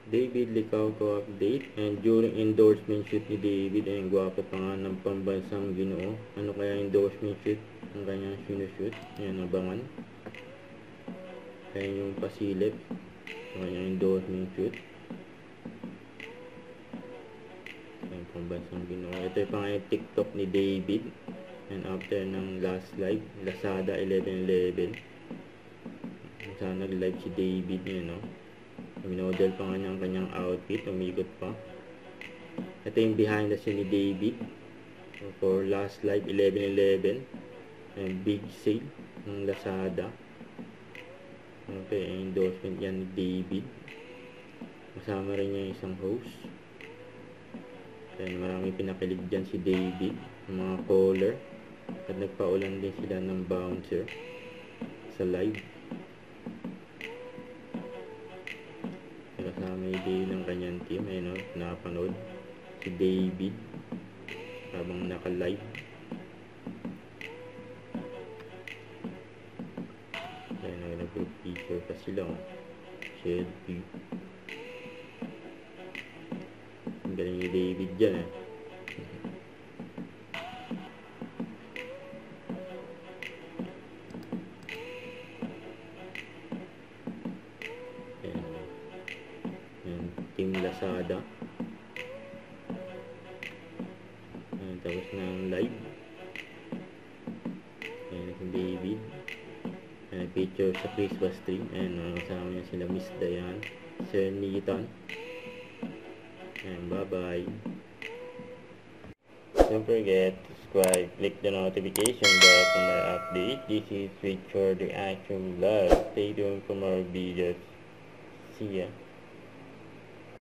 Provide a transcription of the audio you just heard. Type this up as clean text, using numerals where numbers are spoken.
David Licauco update. And during endorsement shoot ni David, ay gwapo pa nga ng pambansang Ginoo. Ano kaya endorsement shoot ang kanyang sinushoot? Ayan, abangan. Kaya yung pasilip ang kanyang endorsement shoot. Ayan, pambansang Ginoo. Ito yung pangayang TikTok ni David. And after ng last live, Lazada 11/11. Sana nag-live si David niya, no? Minodel pa nga niya ang kanyang outfit, umikot pa. Ito yung behind the scene ni David for last live 11/11 and big sale ng Lazada. Okay, endorsement yan ni David. Kasama rin niya isang host. And maraming pinakilig dyan si David, mga caller. At nagpaulan din sila ng bouncer sa live. Kasama yung day ng kanyang team. Ayun, napanood si David habang naka-live. Ayun, nag-group picture pa sila. Selfie. Ang galing ni David dyan, eh. Team Lazada. Ayan, tapos na yung live. Ayan si David. Ayan, picture sa Christmas tree. Ayan, kasama niya sila Miss Diane, Sir Nathan. Ayan, bye-bye. Don't forget to subscribe, click the notification bell for more update. This is Richard the Action Vlog. Stay tuned for more videos. See ya.